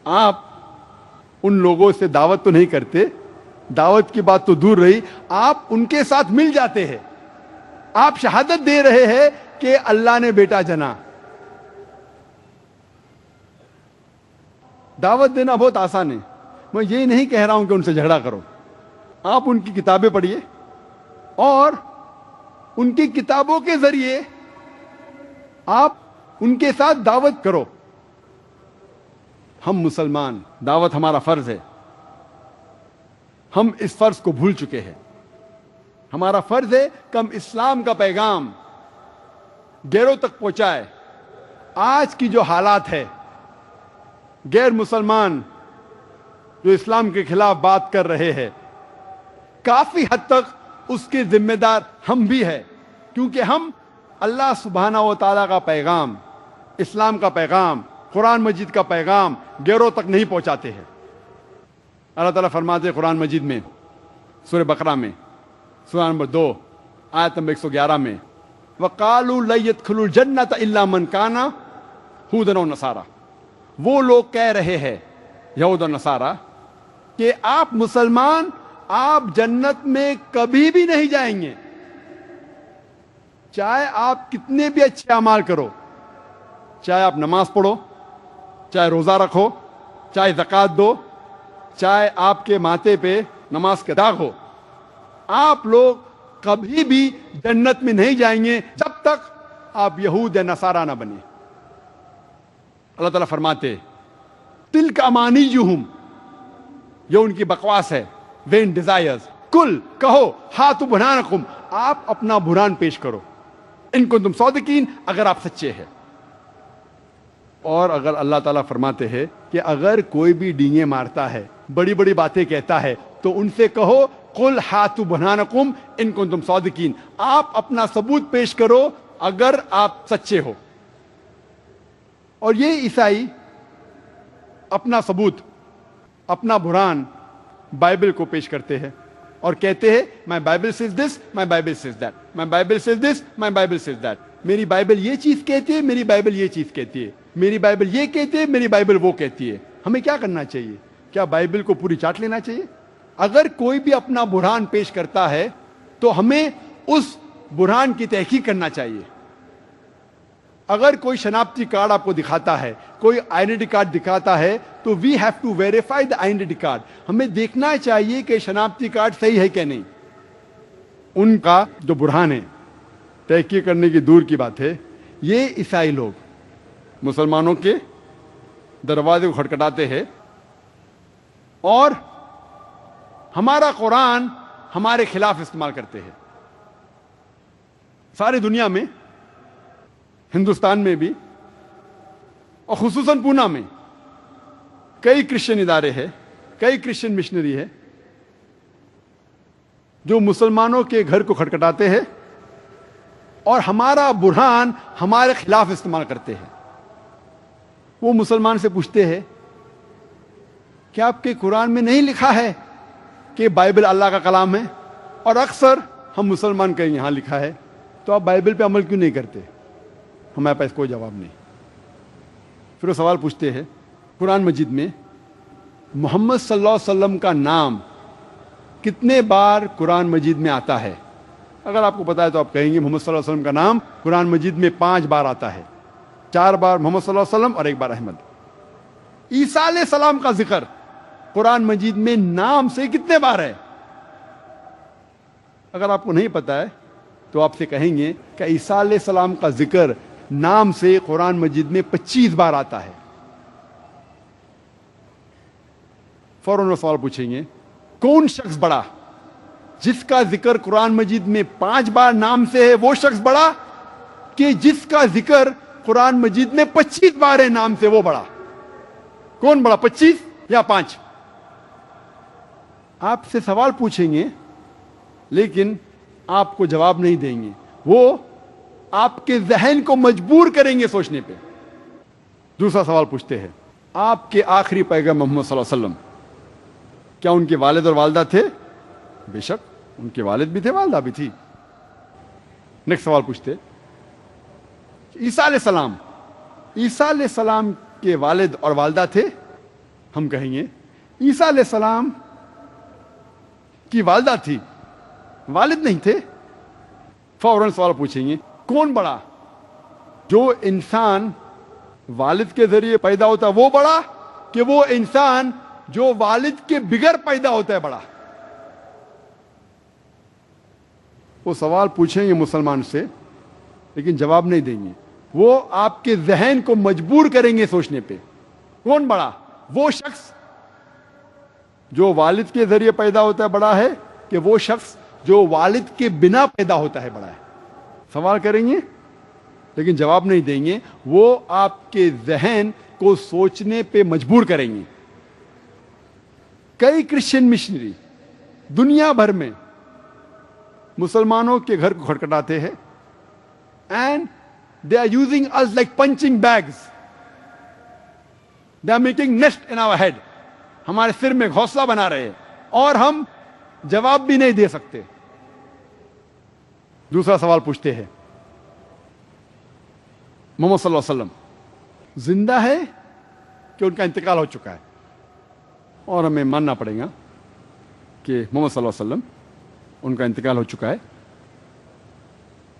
آپ ان لوگوں سے دعوت تو نہیں کرتے، دعوت کی بات تو دور رہی، آپ ان کے ساتھ مل جاتے ہیں، آپ شہادت دے رہے ہیں کہ اللہ نے بیٹا جنا۔ دعوت دینا بہت آسان ہے، میں یہ نہیں کہہ رہا ہوں کہ ان سے جھگڑا کرو، آپ ان کی کتابیں پڑھیے اور ان کی کتابوں کے ذریعے آپ ان کے ساتھ دعوت کرو۔ ہم مسلمان، دعوت ہمارا فرض ہے، ہم اس فرض کو بھول چکے ہیں۔ ہمارا فرض ہے کہ ہم اسلام کا پیغام غیروں تک پہنچائے۔ آج کی جو حالات ہے، غیر مسلمان جو اسلام کے خلاف بات کر رہے ہیں، کافی حد تک اس کے ذمہ دار ہم بھی ہیں، کیونکہ ہم اللہ سبحانہ و تعالیٰ کا پیغام، اسلام کا پیغام، قرآن مجید کا پیغام غیروں تک نہیں پہنچاتے ہیں۔ اللہ تعالیٰ فرماتے ہیں قرآن مجید میں، سورہ بقرہ میں، سورہ نمبر 2 آیت نمبر 111 میں، وَقَالُوا لَن يَدْخُلُوا الْجَنَّةَ إِلَّا مَنْ كَانَ هُودًا أَوْ نَصَارَىٰ۔ وہ لوگ کہہ رہے ہیں، یہود و نصارہ، کہ آپ مسلمان، آپ جنت میں کبھی بھی نہیں جائیں گے، چاہے آپ کتنے بھی اچھے اعمال کرو، چاہے آپ نماز پڑھو، چاہے روزہ رکھو، چاہے زکوٰۃ دو، چاہے آپ کے ماتھے پہ نماز کا داغ ہو، آپ لوگ کبھی بھی جنت میں نہیں جائیں گے جب تک آپ یہود یا نصارہ نہ بنیں۔ اللہ تعالیٰ فرماتے تلک امانیہم، یہ ان کی بکواس ہے، وین ڈیزائرز، کل کہو ہاتھ برہانکم، آپ اپنا برہان پیش کرو، ان کو تم صادقین، اگر آپ سچے ہیں۔ اور اگر اللہ تعالیٰ فرماتے ہیں کہ اگر کوئی بھی ڈینگیں مارتا ہے، بڑی بڑی باتیں کہتا ہے، تو ان سے کہو قل ہاتوا برہانکم ان کنتم صادقین، آپ اپنا ثبوت پیش کرو اگر آپ سچے ہو۔ اور یہ عیسائی اپنا ثبوت، اپنا برہان بائبل کو پیش کرتے ہیں اور کہتے ہیں my Bible says this, my Bible says that, my Bible says this, my Bible says that, میری بائبل یہ چیز کہتی ہے، میری بائبل یہ چیز کہتی ہے، میری بائبل یہ کہتی ہے، میری بائبل وہ کہتی ہے۔ ہمیں کیا کرنا چاہیے؟ کیا بائبل کو پوری چاٹ لینا چاہیے؟ اگر کوئی بھی اپنا برہان پیش کرتا ہے تو ہمیں اس برہان کی تحقیق کرنا چاہیے۔ اگر کوئی شناختی کارڈ آپ کو دکھاتا ہے، کوئی آئیڈینٹی کارڈ دکھاتا ہے، تو we have to verify the identity card, ہمیں دیکھنا چاہیے کہ شناختی کارڈ صحیح ہے کہ نہیں۔ ان کا جو برہان ہے، تحقیق کرنے کی دور کی بات ہے، یہ عیسائی لوگ مسلمانوں کے دروازے کو کھٹکھٹاتے ہیں اور ہمارا قرآن ہمارے خلاف استعمال کرتے ہیں۔ ساری دنیا میں، ہندوستان میں بھی اور خصوصاً پونا میں کئی کرسچن ادارے ہیں، کئی کرسچن مشنری ہے جو مسلمانوں کے گھر کو کھٹکھٹاتے ہیں اور ہمارا برہان ہمارے خلاف استعمال کرتے ہیں۔ وہ مسلمان سے پوچھتے ہیں کیا آپ کے قرآن میں نہیں لکھا ہے کہ بائبل اللہ کا کلام ہے؟ اور اکثر ہم مسلمان کہیں یہاں لکھا ہے، تو آپ بائبل پہ عمل کیوں نہیں کرتے؟ ہمارے پاس کوئی جواب نہیں۔ پھر وہ سوال پوچھتے ہیں قرآن مجید میں محمد صلی اللہ علیہ وسلم کا نام کتنے بار قرآن مجید میں آتا ہے؟ اگر آپ کو پتا ہے تو آپ کہیں گے محمد صلی اللہ علیہ وسلم کا نام قرآن مجید میں 5 بار آتا ہے. 4 بار محمد صلی اللہ علیہ وسلم اور 1 بار احمد. عیسیٰ علیہ السلام کا ذکر قرآن مجید میں نام سے کتنے بار ہے؟ اگر آپ کو نہیں پتا ہے تو آپ سے کہیں گے کہ عیسیٰ علیہ السلام کا ذکر نام سے قرآن مجید میں 25 بار آتا ہے. فوراً وہ سوال پوچھیں گے کون شخص بڑا؟ جس کا ذکر قرآن مجید میں 5 بار نام سے ہے وہ شخص بڑا، کہ جس کا ذکر قرآن مجید میں 25 بار ہے نام سے وہ بڑا؟ کون بڑا، 25 یا 5؟ آپ سے سوال پوچھیں گے لیکن آپ کو جواب نہیں دیں گے، وہ آپ کے ذہن کو مجبور کریں گے سوچنے پہ. دوسرا سوال پوچھتے ہیں آپ کے آخری پیغمبر محمد صلی اللہ علیہ وسلم کیا ان کے والد اور والدہ تھے؟ بے شک ان کے والد بھی تھے، والدہ بھی تھی. نیکسٹ سوال پوچھتے عیسیٰ علیہ السلام، عیسیٰ علیہ السلام کے والد اور والدہ تھے؟ ہم کہیں گے عیسیٰ علیہ السلام کی والدہ تھی، والد نہیں تھے. فوراً سوال پوچھیں گے کون بڑا، جو انسان والد کے ذریعے پیدا ہوتا ہے وہ بڑا، کہ وہ انسان جو والد کے بغیر پیدا ہوتا ہے بڑا؟ وہ سوال پوچھیں گے مسلمان سے لیکن جواب نہیں دیں گے، وہ آپ کے ذہن کو مجبور کریں گے سوچنے پہ. کون بڑا، وہ شخص جو والد کے ذریعے پیدا ہوتا ہے بڑا ہے، کہ وہ شخص جو والد کے بنا پیدا ہوتا ہے بڑا ہے؟ سوال کریں گے لیکن جواب نہیں دیں گے، وہ آپ کے ذہن کو سوچنے پہ مجبور کریں گے. کئی کرسچن مشنری دنیا بھر میں مسلمانوں کے گھر کو کھٹکھٹاتے ہیں and they are using us like punching bags. They are making nest in our head. ہمارے سر میں گھونسلہ بنا رہے ہیں اور ہم جواب بھی نہیں دے سکتے. دوسرا سوال پوچھتے ہیں محمد صلی اللہ علیہ وسلم زندہ ہے کہ ان کا انتقال ہو چکا ہے؟ اور ہمیں ماننا پڑے گا کہ محمد صلی اللہ علیہ وسلم ان کا انتقال ہو چکا ہے،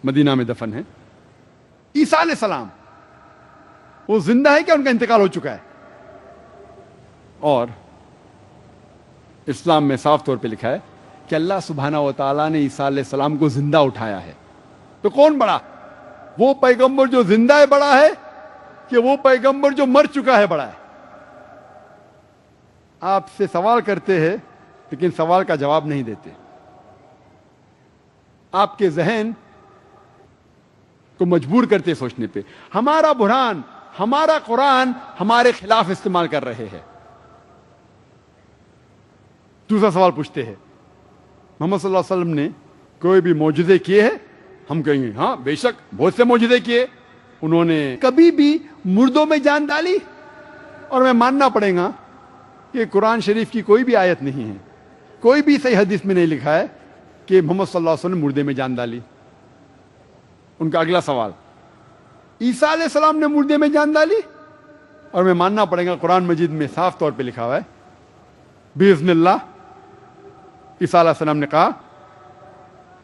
مدینہ میں دفن ہے. عیسیٰ علیہ السلام وہ زندہ ہے کہ ان کا انتقال ہو چکا ہے؟ اور اسلام میں صاف طور پہ لکھا ہے کہ اللہ سبحانہ و تعالیٰ نے عیسیٰ علیہ السلام کو زندہ اٹھایا ہے. تو کون بڑا، وہ پیغمبر جو زندہ ہے بڑا ہے، کہ وہ پیغمبر جو مر چکا ہے بڑا ہے؟ آپ سے سوال کرتے ہیں لیکن سوال کا جواب نہیں دیتے. آپ کے ذہن کو مجبور کرتے سوچنے پہ. ہمارا برہان، ہمارا قرآن ہمارے خلاف استعمال کر رہے ہیں. دوسرا سوال پوچھتے ہیں محمد صلی اللہ علیہ وسلم نے کوئی بھی معجزے کیے ہیں؟ ہم کہیں گے ہاں بے شک بہت سے معجزے کیے. انہوں نے کبھی بھی مردوں میں جان ڈالی؟ اور ہمیں ماننا پڑے گا کہ قرآن شریف کی کوئی بھی آیت نہیں ہے، کوئی بھی صحیح حدیث میں نہیں لکھا ہے کہ محمد صلی اللہ علیہ وسلم نے مردے میں جان ڈالی. ان کا اگلا سوال عیسیٰ علیہ السلام نے مردے میں جان ڈالی؟ اور ہمیں ماننا پڑے گا قرآن مجید میں صاف طور پہ لکھا ہوا ہے بِإِذْنِ اللہ. عیسیٰ علیہ السلام نے کہا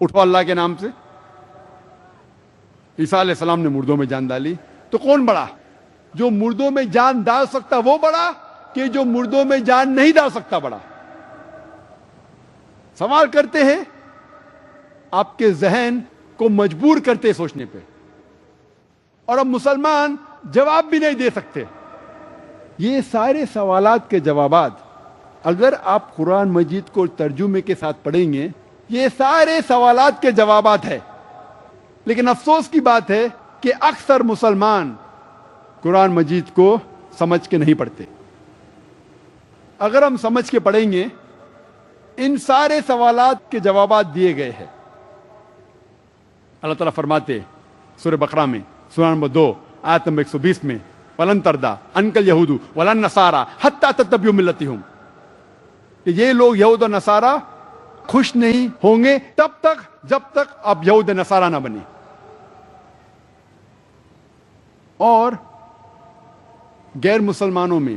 اٹھو اللہ کے نام سے. عیسیٰ علیہ السلام نے مردوں میں جان ڈالی. تو کون بڑا، جو مردوں میں جان ڈال سکتا وہ بڑا، کہ جو مردوں میں جان نہیں ڈال سکتا بڑا؟ سوال کرتے ہیں آپ کے ذہن کو مجبور کرتے سوچنے پہ، اور اب مسلمان جواب بھی نہیں دے سکتے. یہ سارے سوالات کے جوابات اگر آپ قرآن مجید کو ترجمے کے ساتھ پڑھیں گے، یہ سارے سوالات کے جوابات ہیں. لیکن افسوس کی بات ہے کہ اکثر مسلمان قرآن مجید کو سمجھ کے نہیں پڑھتے. اگر ہم سمجھ کے پڑھیں گے ان سارے سوالات کے جوابات دیے گئے ہیں. اللہ تعالیٰ فرماتے سورہ بقرہ میں سورہ نمبر 2 آیت نمبر 120 میں وَلَن تَرْضَىٰ عَنْكَ الْيَهُودُ وَلَا النَّصَارَىٰ حَتَّىٰ تَتَّبِعَ مِلَّتَهُمْ، کہ یہ لوگ یہود اور نصارہ خوش نہیں ہوں گے تب تک جب تک آپ یہود نصارہ نہ بنے. اور غیر مسلمانوں میں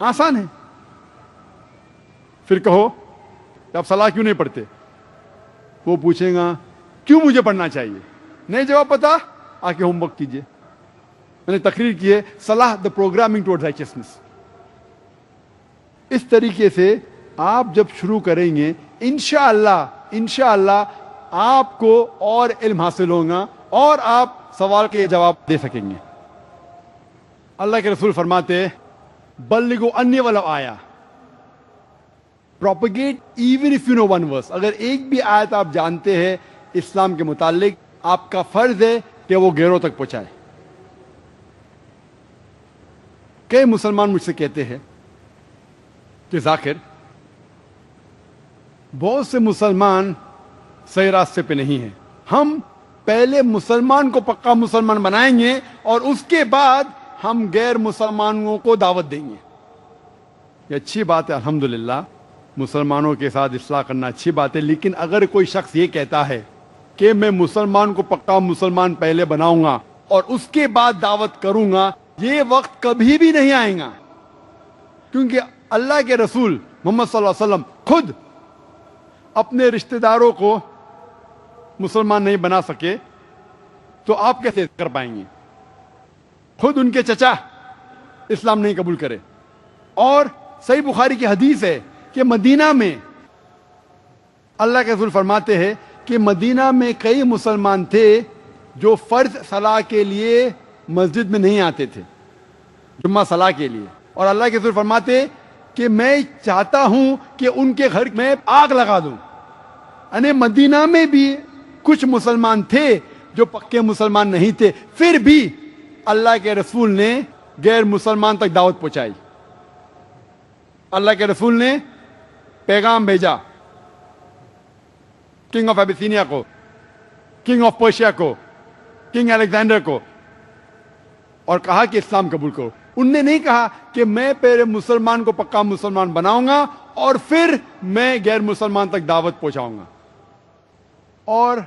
آسان ہے. پھر کہو کہ آپ صلاح کیوں نہیں پڑھتے؟ وہ پوچھیں گا کیوں مجھے پڑھنا چاہیے؟ نہیں جواب پتا، آ کے ہوم ورک کیجیے. میں نے تقریر کی ہے صلاح دا پروگرامنگ ٹوورڈ رائچسنس. اس طریقے سے آپ جب شروع کریں گے انشاءاللہ آپ کو اور علم حاصل ہوگا اور آپ سوال کے جواب دے سکیں گے. اللہ کے رسول فرماتے بلغوا انی ولو آیا، propagate even if you know one verse. اگر ایک بھی آیت آپ جانتے ہیں اسلام کے متعلق، آپ کا فرض ہے کہ وہ غیروں تک پہنچائے. کئی مسلمان مجھ سے کہتے ہیں کہ ذاکر بہت سے مسلمان صحیح راستے پہ نہیں ہیں، ہم پہلے مسلمان کو پکا مسلمان بنائیں گے اور اس کے بعد ہم غیر مسلمانوں کو دعوت دیں گے. یہ اچھی بات ہے، الحمدللہ مسلمانوں کے ساتھ اصلاح کرنا اچھی بات ہے. لیکن اگر کوئی شخص یہ کہتا ہے کہ میں مسلمان کو پکا مسلمان پہلے بناؤں گا اور اس کے بعد دعوت کروں گا، یہ وقت کبھی بھی نہیں آئے گا. کیونکہ اللہ کے رسول محمد صلی اللہ علیہ وسلم خود اپنے رشتہ داروں کو مسلمان نہیں بنا سکے تو آپ کیسے کر پائیں گے؟ خود ان کے چچا اسلام نہیں قبول کرے. اور صحیح بخاری کی حدیث ہے کہ مدینہ میں اللہ کے رسول فرماتے ہیں کہ مدینہ میں کئی مسلمان تھے جو فرض صلاح کے لیے مسجد میں نہیں آتے تھے، جمعہ صلاح کے لیے. اور اللہ کے رسول فرماتے کہ میں چاہتا ہوں کہ ان کے گھر میں آگ لگا دوں. یعنی مدینہ میں بھی کچھ مسلمان تھے جو پکے مسلمان نہیں تھے، پھر بھی اللہ کے رسول نے غیر مسلمان تک دعوت پہنچائی. اللہ کے رسول نے پیغام بھیجا کنگ آف ابیسینیا کو، کنگ آف پرشیا کو، کنگ الیگزینڈر کو، اور کہا کہ اسلام قبول کرو. ان نے نہیں کہا کہ میں پہلے مسلمان کو پکا مسلمان بناؤں گا اور پھر میں غیر مسلمان تک دعوت پہنچاؤں گا. اور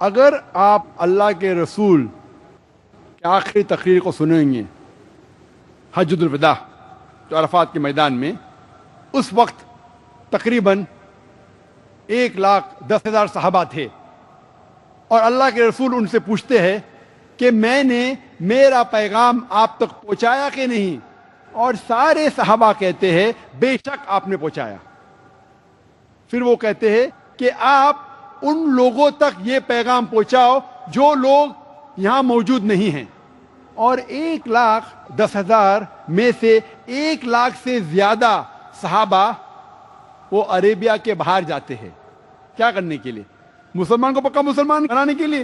اگر آپ اللہ کے رسول کی آخری تقریر کو سنیں گے حجۃ الوداع جو عرفات کے میدان میں، اس وقت تقریباً 1,10,000 صحابہ تھے. اور اللہ کے رسول ان سے پوچھتے ہیں کہ میں نے میرا پیغام آپ تک پہنچایا کہ نہیں؟ اور سارے صحابہ کہتے ہیں بے شک آپ نے پہنچایا. پھر وہ کہتے ہیں کہ آپ ان لوگوں تک یہ پیغام پہنچاؤ جو لوگ یہاں موجود نہیں ہیں. اور 1,10,000 میں سے 1,00,000 سے زیادہ صحابہ وہ عربیہ کے باہر جاتے ہیں. کیا کرنے کے لیے؟ مسلمان کو پکا مسلمان بنانے کے لیے،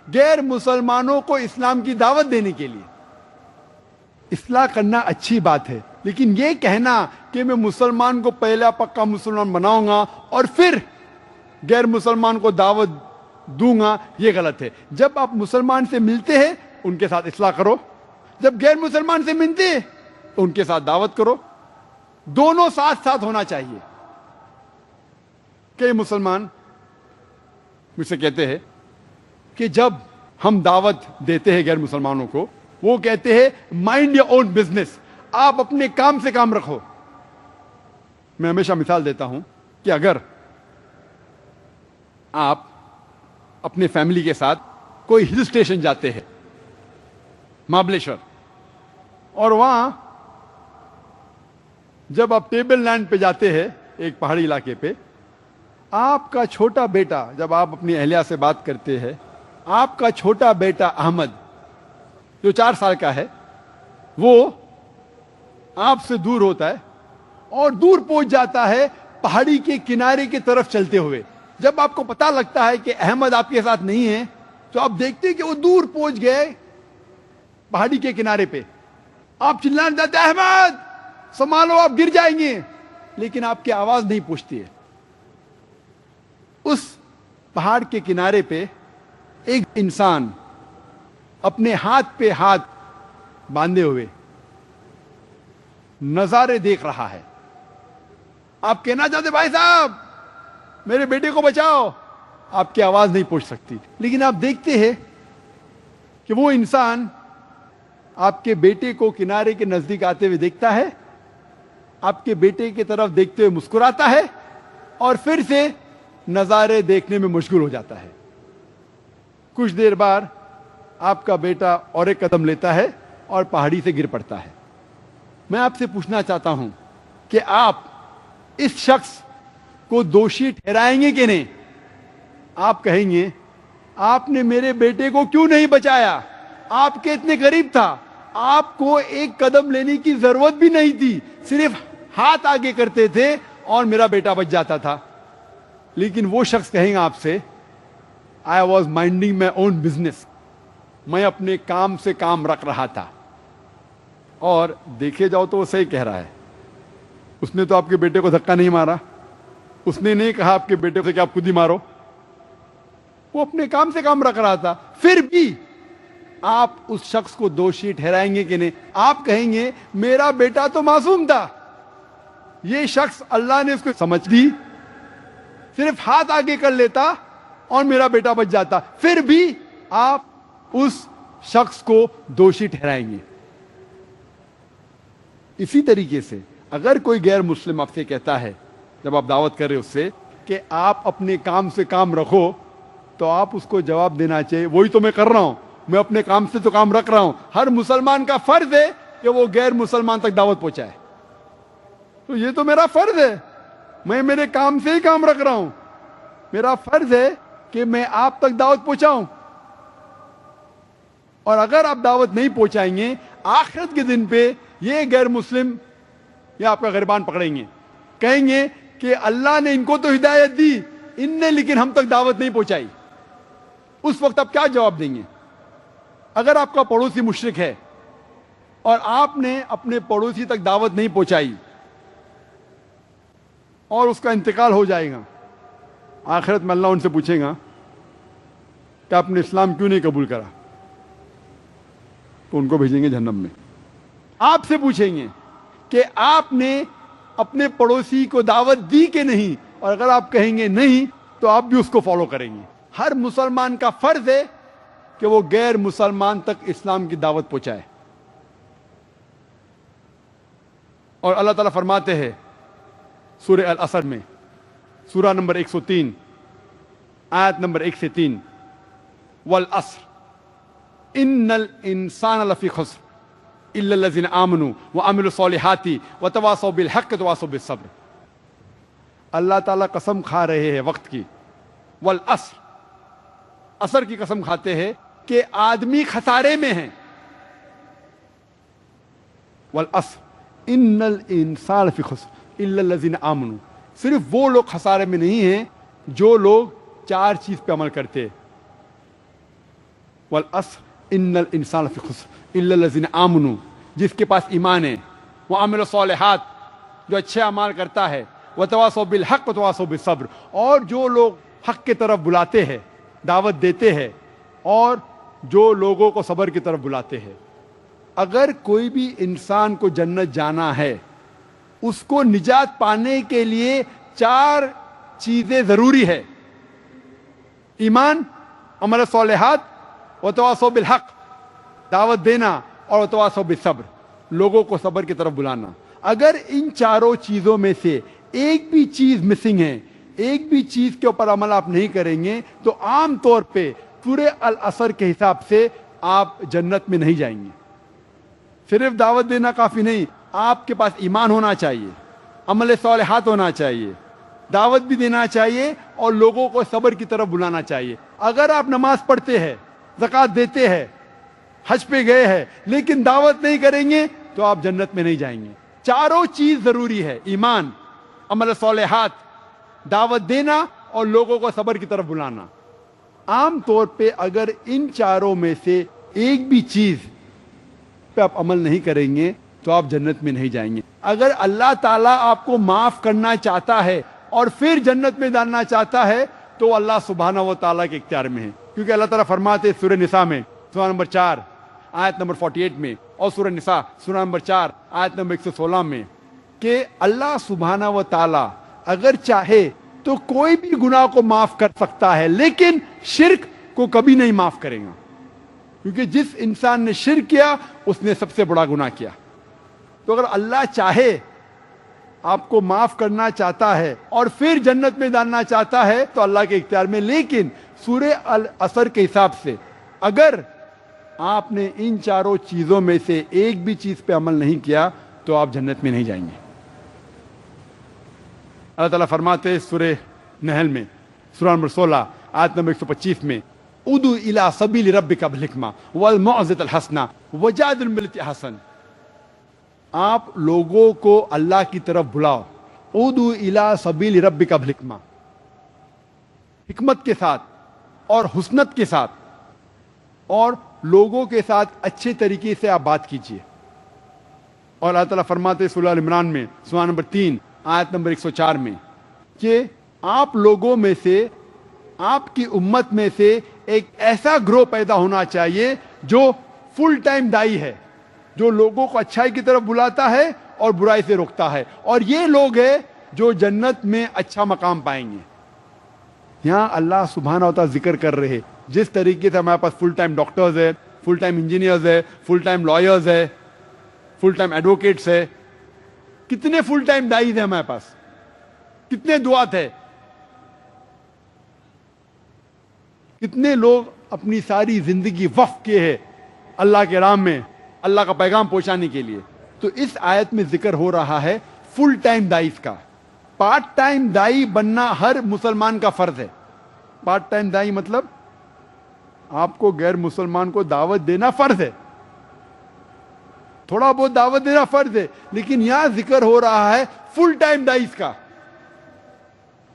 غیر مسلمانوں کو اسلام کی دعوت دینے کے لیے. اصلاح کرنا اچھی بات ہے، لیکن یہ کہنا کہ میں مسلمان کو پہلا پکا مسلمان بناؤں گا اور پھر غیر مسلمان کو دعوت دوں گا، یہ غلط ہے. جب آپ مسلمان سے ملتے ہیں ان کے ساتھ اصلاح کرو، جب غیر مسلمان سے ملتے ہیں تو ان کے ساتھ دعوت کرو. دونوں ساتھ ساتھ ہونا چاہیے. کئی مسلمان مجھ سے کہتے ہیں کہ جب ہم دعوت دیتے ہیں غیر مسلمانوں کو، وہ کہتے ہیں مائنڈ یور اون بزنس، آپ اپنے کام سے کام رکھو. میں ہمیشہ مثال دیتا ہوں کہ اگر آپ اپنے فیملی کے ساتھ کوئی ہل اسٹیشن جاتے ہیں، مہابلیشور، اور وہاں جب آپ ٹیبل لینڈ پہ جاتے ہیں ایک پہاڑی علاقے پہ، آپ کا چھوٹا بیٹا، جب آپ اپنی اہلیہ سے بات کرتے ہیں، آپ کا چھوٹا بیٹا احمد جو 4 سال کا ہے، وہ آپ سے دور ہوتا ہے اور دور پہنچ جاتا ہے پہاڑی کے کنارے کی طرف چلتے ہوئے. جب آپ کو پتا لگتا ہے کہ احمد آپ کے ساتھ نہیں ہے تو آپ دیکھتے ہیں کہ وہ دور پہنچ گئے پہاڑی کے کنارے پہ. آپ چلانے جاتے ہیں احمد سنبھالو آپ گر جائیں گے، لیکن آپ کی آواز نہیں پہنچتی ہے. اس پہاڑ کے کنارے پہ ایک انسان اپنے ہاتھ پہ ہاتھ باندھے ہوئے نظارے دیکھ رہا ہے. آپ کہنا چاہتے بھائی صاحب میرے بیٹے کو بچاؤ، آپ کی آواز نہیں پہنچ سکتی، لیکن آپ دیکھتے ہیں کہ وہ انسان آپ کے بیٹے کو کنارے کے نزدیک آتے ہوئے دیکھتا ہے آپ کے بیٹے کی طرف دیکھتے ہوئے مسکراتا ہے اور پھر سے نظارے دیکھنے میں مشغول ہو جاتا ہے. کچھ دیر بعد آپ کا بیٹا اور ایک قدم لیتا ہے اور پہاڑی سے گر پڑتا ہے. میں آپ سے پوچھنا چاہتا ہوں کہ آپ اس شخص کو دوشی ٹھہرائیں گے کہ نہیں؟ آپ کہیں گے آپ نے میرے بیٹے کو کیوں نہیں بچایا؟ آپ کے اتنے قریب تھا، آپ کو ایک قدم لینے کی ضرورت بھی نہیں تھی، صرف ہاتھ آگے کرتے تھے اور میرا بیٹا بچ جاتا تھا. لیکن وہ شخص کہیں گا آپ سے I was minding my own business, میں اپنے کام سے کام رکھ رہا تھا. اور دیکھے جاؤ تو وہ صحیح کہہ رہا ہے. اس نے تو آپ کے بیٹے کو دھکا نہیں مارا، اس نے نہیں کہا آپ کے بیٹے سے کہ آپ خود ہی مارو، وہ اپنے کام سے کام رکھ رہا تھا. پھر بھی آپ اس شخص کو دوشی ٹھہرائیں گے کہ نہیں؟ آپ کہیں گے میرا بیٹا تو معصوم تھا، یہ شخص اللہ نے اس کو سمجھ دی، صرف ہاتھ آگے کر لیتا اور میرا بیٹا بچ جاتا. پھر بھی آپ اس شخص کو دوشی ٹھہرائیں گے. اسی طریقے سے اگر کوئی غیر مسلم آپ سے کہتا ہے جب آپ دعوت کر رہے اس سے کہ آپ اپنے کام سے کام رکھو، تو آپ اس کو جواب دینا چاہیے وہی تو میں کر رہا ہوں، میں اپنے کام سے تو کام رکھ رہا ہوں. ہر مسلمان کا فرض ہے کہ وہ غیر مسلمان تک دعوت پہنچائے، تو یہ تو میرا فرض ہے، میں میرے کام سے ہی کام رکھ رہا ہوں، میرا فرض ہے کہ میں آپ تک دعوت پہنچاؤں. اور اگر آپ دعوت نہیں پہنچائیں گے، آخرت کے دن پہ یہ غیر مسلم یا آپ کا گریبان پکڑیں گے، کہیں گے کہ اللہ نے ان کو تو ہدایت دی، ان نے لیکن ہم تک دعوت نہیں پہنچائی. اس وقت آپ کیا جواب دیں گے؟ اگر آپ کا پڑوسی مشرک ہے اور آپ نے اپنے پڑوسی تک دعوت نہیں پہنچائی اور اس کا انتقال ہو جائے گا، آخرت میں اللہ ان سے پوچھے گا کہ آپ نے اسلام کیوں نہیں قبول کرا، تو ان کو بھیجیں گے جہنم میں. آپ سے پوچھیں گے کہ آپ نے اپنے پڑوسی کو دعوت دی کہ نہیں، اور اگر آپ کہیں گے نہیں تو آپ بھی اس کو فالو کریں گے. ہر مسلمان کا فرض ہے کہ وہ غیر مسلمان تک اسلام کی دعوت پہنچائے. اور اللہ تعالیٰ فرماتے ہیں سورہ العصر میں، سورہ نمبر 103 آیت نمبر 1 سے 3، والعصر ان الانسان لفی خسر الا الذین آمنوا وعملوا الصالحات وتواصوا بالحق وتواصوا بالصبر. اللہ تعالیٰ قسم کھا رہے ہیں وقت کی، والعصر، عصر کی قسم کھاتے ہیں کہ آدمی خسارے میں ہیں. والعصر ان الانسان لفی خسر الا الذین آمنوا، صرف وہ لوگ خسارے میں نہیں ہیں جو لوگ 4 چیز پہ عمل کرتے. والعصر ان الانسان لفی خسر الا الذین آمنوا، جس کے پاس ایمان ہے، وعمل الصالحات، جو اچھے اعمال کرتا ہے، وتواصوا بالحق وتواصوا بالصبر، اور جو لوگ حق کی طرف بلاتے ہیں، دعوت دیتے ہیں، اور جو لوگوں کو صبر کی طرف بلاتے ہیں. اگر کوئی بھی انسان کو جنت جانا ہے، اس کو نجات پانے کے لیے 4 چیزیں ضروری ہے: ایمان، عمل صالحات، وتواصوا بالحق، دعوت دینا، اور وتواصوا بالصبر، لوگوں کو صبر کی طرف بلانا. اگر ان 4 چیزوں میں سے ایک بھی چیز مسنگ ہے، ایک بھی چیز کے اوپر عمل آپ نہیں کریں گے، تو عام طور پہ سورہ العصر کے حساب سے آپ جنت میں نہیں جائیں گے. صرف دعوت دینا کافی نہیں، آپ کے پاس ایمان ہونا چاہیے، عمل صالحات ہونا چاہیے، دعوت بھی دینا چاہیے، اور لوگوں کو صبر کی طرف بلانا چاہیے. اگر آپ نماز پڑھتے ہیں، زکوٰۃ دیتے ہیں، حج پہ گئے ہیں، لیکن دعوت نہیں کریں گے تو آپ جنت میں نہیں جائیں گے. 4 چیز ضروری ہے: ایمان، عمل صالحات، دعوت دینا، اور لوگوں کو صبر کی طرف بلانا. عام طور پہ اگر ان 4 میں سے ایک بھی چیز پہ آپ عمل نہیں کریں گے تو آپ جنت میں نہیں جائیں گے. اگر اللہ تعالیٰ آپ کو معاف کرنا چاہتا ہے اور پھر جنت میں ڈالنا چاہتا ہے تو اللہ سبحانہ و تعالیٰ کے اختیار میں ہے. کیونکہ اللہ تعالیٰ فرماتے ہیں سورہ نساء میں، سورہ نمبر 4 آیت نمبر 48 میں، اور سورہ نساء سورہ نمبر 4 آیت نمبر 116 میں، کہ اللہ سبحانہ و تعالیٰ اگر چاہے تو کوئی بھی گناہ کو معاف کر سکتا ہے، لیکن شرک کو کبھی نہیں معاف کرے گا. کیونکہ جس انسان نے شرک کیا اس نے سب سے بڑا گناہ کیا. تو اگر اللہ چاہے آپ کو معاف کرنا چاہتا ہے اور پھر جنت میں ڈالنا چاہتا ہے تو اللہ کے اختیار میں. لیکن سورہ العصر کے حساب سے اگر آپ نے ان چاروں چیزوں میں سے ایک بھی چیز پہ عمل نہیں کیا تو آپ جنت میں نہیں جائیں گے. اللہ تعالیٰ فرماتے ہیں سورہ نحل میں سورہ نمبر 16 آیت نمبر 125 میں ادعو الی سبیل ربک بالحکمہ والموعظۃ الحسنہ وجادل بالتی احسن. آپ لوگوں کو اللہ کی طرف بلاؤ. ادعو الی سبیل ربک بالحکمہ، حکمت کے ساتھ اور حسنت کے ساتھ، اور لوگوں کے ساتھ اچھے طریقے سے آپ بات کیجیے. اور اللہ تعالیٰ فرماتے سورہ ال عمران میں سورہ نمبر 3 آیت نمبر 104 میں کہ آپ لوگوں میں سے، آپ کی امت میں سے ایک ایسا گروہ پیدا ہونا چاہیے جو فل ٹائم دائی ہے، جو لوگوں کو اچھائی کی طرف بلاتا ہے اور برائی سے روکتا ہے، اور یہ لوگ ہیں جو جنت میں اچھا مقام پائیں گے. یہاں اللہ سبحانہ و تعالیٰ ذکر کر رہے جس طریقے سے ہمارے پاس فل ٹائم ڈاکٹرز ہے، فل ٹائم انجینئرز ہے، فل ٹائم لائرز ہے، فل ٹائم ایڈوکیٹس ہے، کتنے فل ٹائم دائز ہیں ہمارے پاس، کتنے دعات ہے، کتنے لوگ اپنی ساری زندگی وقف کیے ہیں اللہ کے رام میں اللہ کا پیغام پہنچانے کے لیے. تو اس آیت میں ذکر ہو رہا ہے فل ٹائم دائز کا. پارٹ ٹائم دائی بننا ہر مسلمان کا فرض ہے. پارٹ ٹائم دائی مطلب آپ کو غیر مسلمان کو دعوت دینا فرض ہے، تھوڑا بہت دعوت دینا فرض ہے، لیکن یہاں ذکر ہو رہا ہے فل ٹائم دائز کا.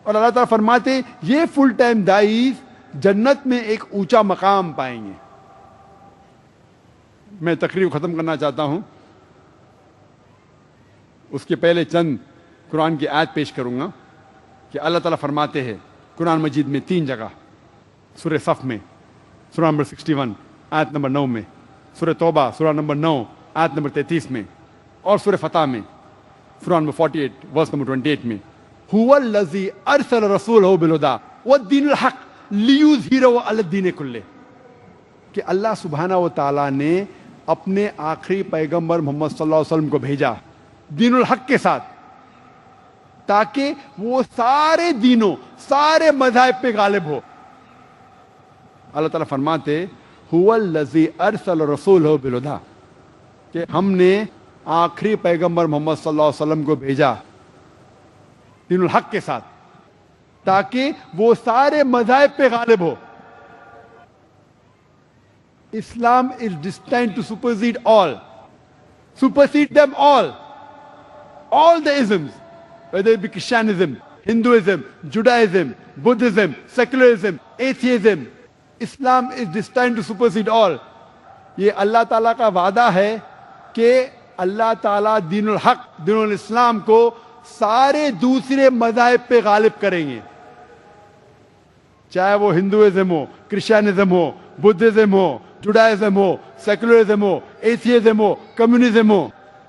اور اللہ تعالیٰ فرماتے یہ فل ٹائم دائز جنت میں ایک اونچا مقام پائیں گے. میں تقریر کو ختم کرنا چاہتا ہوں، اس کے پہلے چند قرآن کی آیت پیش کروں گا کہ اللہ تعالیٰ فرماتے ہیں قرآن مجید میں 3 جگہ، سورہ صف میں سورہ نمبر 61 آیت نمبر 9 میں، سورہ توبہ سورہ نمبر 9 آیت نمبر 33 میں، اور سورہ فتح میں سورہ نمبر 48 ورس نمبر 28 میں هو الذی ارسل رسولہ بالہدی والدین الحق لیظہرہ علی الدین کلہ، کہ اللہ سبحانہ و تعالیٰ نے اپنے آخری پیغمبر محمد صلی اللہ علیہ وسلم کو بھیجا دین الحق کے ساتھ تاکہ وہ سارے دینوں، سارے مذاہب پہ غالب ہو. اللہ تعالیٰ فرماتے هو الذی ارسل رسولہ بالہدی، کہ ہم نے آخری پیغمبر محمد صلی اللہ علیہ وسلم کو بھیجا دین الحق کے ساتھ تاکہ وہ سارے مذاہب پہ غالب ہو. Islam is destined to supersede them all the isms, whether it be Christianism, Hinduism, Judaism, Buddhism, secularism, atheism. Islam is destined to supersede all. یہ اللہ تعالیٰ کا وعدہ ہے کہ اللہ تعالیٰ دین الحق، دین الاسلام کو سارے دوسرے مذاہب پہ غالب کریں گے، چاہے وہ ہندوازم ہو، کرسچینزم ہو، بدھزم ہو، جوڈائزم ہو، سیکولرزم ہو، ایتھیزم ہو، کمیونزم ہو،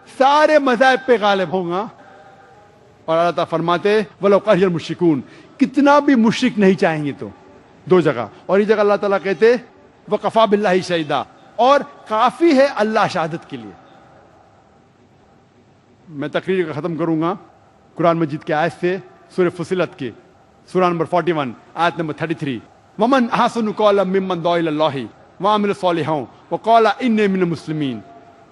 سارے مذاہب پہ غالب ہوں گا. اور اللہ تعالیٰ فرماتے وَلَوْ كَرِهَ الْمُشْرِكُونَ، کتنا بھی مشرک نہیں چاہیں گے. تو 2 جگہ، اور یہ جگہ اللہ تعالیٰ کہتے وَكَفَى بِاللَّهِ شَهِيدًا، اور کافی ہے اللہ شہادت کے لیے. میں تقریر کا ختم کروں گا قرآن مجید کے آیت سے، سورہ فصلت کے سورہ نمبر 41 آیت نمبر 33 وَمَنْ أَحْسَنُ قَوْلًا مِّمَّنْ دَعَا إِلَى اللَّهِ وَعَمِلَ صَالِحًا وَقَالَ إِنِّي مِنَ الْمُسْلِمِينَ.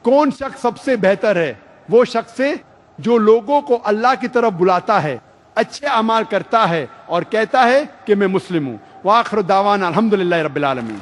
کون شخص سب سے بہتر ہے؟ وہ شخص ہے جو لوگوں کو اللہ کی طرف بلاتا ہے، اچھے اعمال کرتا ہے اور کہتا ہے کہ میں مسلم ہوں. وآخر دعوانا الحمدللہ رب العالمین.